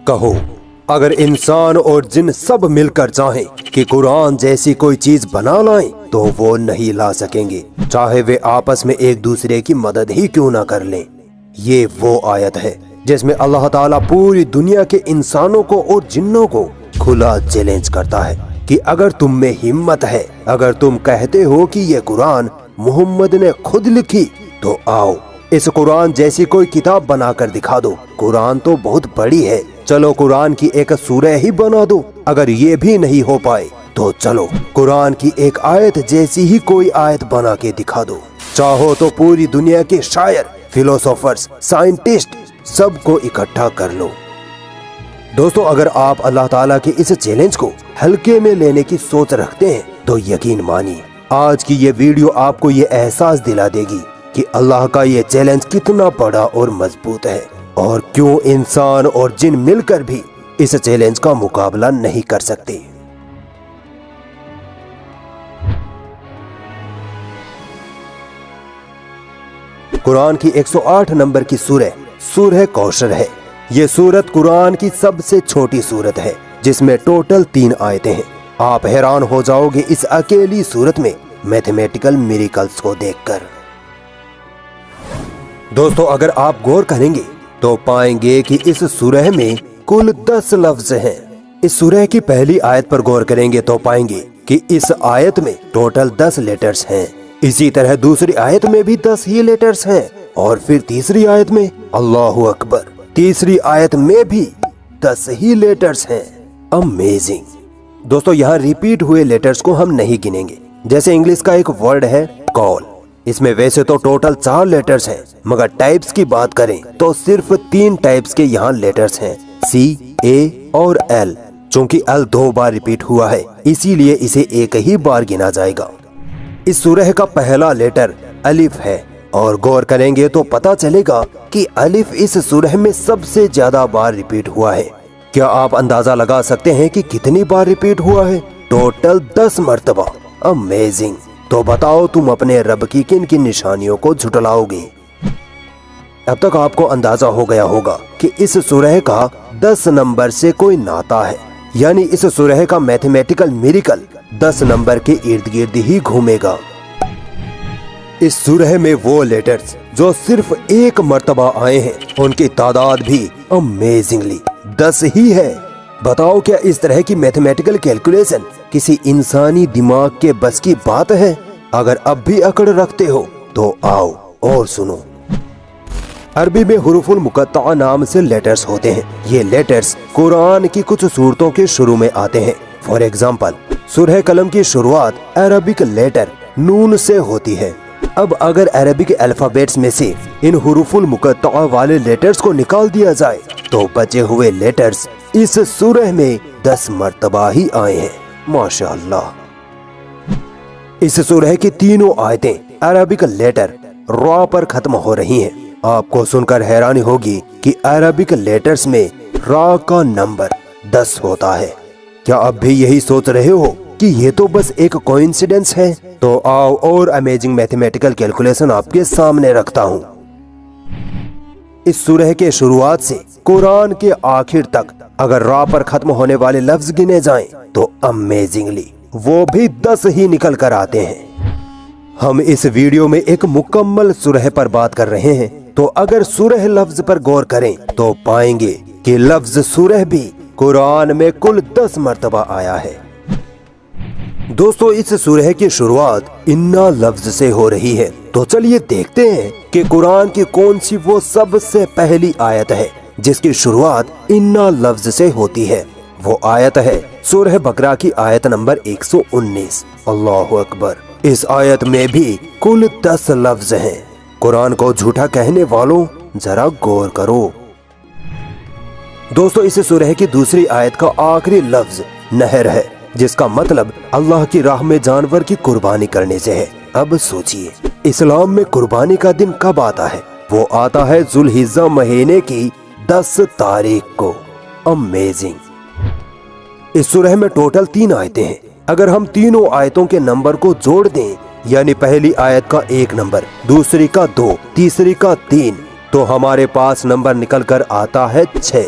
کہو اگر انسان اور جن سب مل کر چاہیں کہ قرآن جیسی کوئی چیز بنا لائیں تو وہ نہیں لا سکیں گے، چاہے وہ آپس میں ایک دوسرے کی مدد ہی کیوں نہ کر لیں۔ یہ وہ آیت ہے جس میں اللہ تعالیٰ پوری دنیا کے انسانوں کو اور جنوں کو کھلا چیلنج کرتا ہے کہ اگر تم میں ہمت ہے، اگر تم کہتے ہو کہ یہ قرآن محمد نے خود لکھی، تو آؤ اس قرآن جیسی کوئی کتاب بنا کر دکھا دو۔ قرآن تو بہت بڑی ہے، چلو قرآن کی ایک سورہ ہی بنا دو۔ اگر یہ بھی نہیں ہو پائے تو چلو قرآن کی ایک آیت جیسی ہی کوئی آیت بنا کے دکھا دو۔ چاہو تو پوری دنیا کے شاعر، فلسفرز، سائنٹسٹ سب کو اکٹھا کر لو۔ دوستو، اگر آپ اللہ تعالیٰ کے اس چیلنج کو ہلکے میں لینے کی سوچ رکھتے ہیں تو یقین مانیے آج کی یہ ویڈیو آپ کو یہ احساس دلا دے گی کہ اللہ کا یہ چیلنج کتنا بڑا اور مضبوط ہے، اور کیوں انسان اور جن مل کر بھی اس چیلنج کا مقابلہ نہیں کر سکتے۔ قرآن کی 108 نمبر کی سورہ کوثر ہے۔ یہ سورت قرآن کی سب سے چھوٹی سورت ہے جس میں ٹوٹل 3 آیتیں ہیں۔ آپ حیران ہو جاؤ گے اس اکیلی سورت میں میتھمیٹیکل میریکلز کو دیکھ کر۔ دوستو، اگر آپ غور کریں گے تو پائیں گے کہ اس سورہ میں کل 10 لفظ ہیں۔ اس سورہ کی پہلی آیت پر غور کریں گے تو پائیں گے کہ اس آیت میں ٹوٹل 10 لیٹرز ہیں۔ اسی طرح دوسری آیت میں بھی 10 ہی لیٹرز ہیں، اور پھر تیسری آیت میں اللہ اکبر، تیسری آیت میں بھی 10 ہی لیٹرز ہیں۔ امیزنگ۔ دوستو، یہاں ریپیٹ ہوئے لیٹرز کو ہم نہیں گنیں گے۔ جیسے انگلش کا ایک ورڈ ہے کال، اس میں ویسے تو ٹوٹل 4 لیٹرز ہیں، مگر ٹائپس کی بات کریں تو صرف 3 ٹائپس کے یہاں لیٹرز ہیں، سی، اے اور ایل۔ چونکہ ایل 2 بار ریپیٹ ہوا ہے اسی لیے اسے ایک ہی بار گنا جائے گا۔ اس سورہ کا پہلا لیٹر الف ہے، اور غور کریں گے تو پتا چلے گا کہ الف اس سورہ میں سب سے زیادہ بار ریپیٹ ہوا ہے۔ کیا آپ اندازہ لگا سکتے ہیں کہ کتنی بار ریپیٹ ہوا ہے؟ ٹوٹل 10 مرتبہ۔ امیزنگ۔ تو بتاؤ تم اپنے رب کی کن کن نشانیوں کو جھٹلاؤ گے؟ اب تک آپ کو اندازہ ہو گیا ہوگا کہ اس سورہ کا 10 نمبر سے کوئی ناطہ ہے، یعنی اس سورہ کا میتھمیٹیکل میریکل 10 نمبر کے ارد گرد ہی گھومے گا۔ اس سورہ میں وہ لیٹرز جو صرف ایک مرتبہ آئے ہیں ان کی تعداد بھی امیزنگلی 10 ہی ہے۔ بتاؤ کیا اس طرح کی میتھمیٹیکل کیلکولیشن کسی انسانی دماغ کے بس کی بات ہے؟ اگر اب بھی اکڑ رکھتے ہو تو آؤ اور سنو۔ عربی میں حروف المقطعہ نام سے لیٹرز ہوتے ہیں۔ یہ لیٹرز قرآن کی کچھ سورتوں کے شروع میں آتے ہیں۔ فار ایگزامپل، سورہ قلم کی شروعات عربک لیٹر نون سے ہوتی ہے۔ اب اگر عربک الفابیٹس میں سے ان حروف المقطعہ والے لیٹرز کو نکال دیا جائے تو بچے ہوئے لیٹرز اس سورہ میں 10 مرتبہ ہی آئے ہیں۔ ماشاءاللہ۔ اس سورہ کی تینوں آیتیں عربک لیٹر را پر ختم ہو رہی ہیں۔ آپ کو سن کر حیرانی ہوگی کہ عربک لیٹرز میں را کا نمبر 10 ہوتا ہے۔ کیا اب بھی یہی سوچ رہے ہو کہ یہ تو بس ایک کوئنسیڈنس ہے؟ تو آؤ اور امیزنگ میتھمیٹیکل کیلکولیشن آپ کے سامنے رکھتا ہوں۔ اس سورہ کے شروعات سے قرآن کے آخر تک اگر را پر ختم ہونے والے لفظ گنے جائیں تو امیزنگلی وہ بھی 10 ہی نکل کر آتے ہیں۔ ہم اس ویڈیو میں ایک مکمل سورہ پر بات کر رہے ہیں، تو اگر سورہ لفظ پر غور کریں تو پائیں گے کہ لفظ سورہ بھی قرآن میں کل 10 مرتبہ آیا ہے۔ دوستو، اس سورہ کی شروعات انا لفظ سے ہو رہی ہے، تو چلیے دیکھتے ہیں کہ قرآن کی کون سی وہ سب سے پہلی آیت ہے جس کی شروعات انا لفظ سے ہوتی ہے۔ وہ آیت ہے سورہ بقرہ کی آیت نمبر 119۔ اللہ اکبر۔ اس آیت میں بھی کل 10 لفظ ہیں۔ قرآن کو جھوٹا کہنے والوں ذرا غور کرو۔ دوستو، اس سورہ کی دوسری آیت کا آخری لفظ نہر ہے، جس کا مطلب اللہ کی راہ میں جانور کی قربانی کرنے سے ہے۔ اب سوچئے اسلام میں قربانی کا دن کب آتا ہے؟ وہ آتا ہے ذوالحجہ مہینے کی 10 تاریخ کو۔ امیزنگ۔ اس سورہ میں ٹوٹل 3 آیتیں ہیں۔ اگر ہم تینوں آیتوں کے نمبر کو جوڑ دیں، یعنی پہلی آیت کا 1 نمبر، دوسری کا 2، تیسری کا 3، تو ہمارے پاس نمبر نکل کر آتا ہے 6۔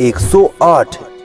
108।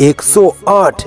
108।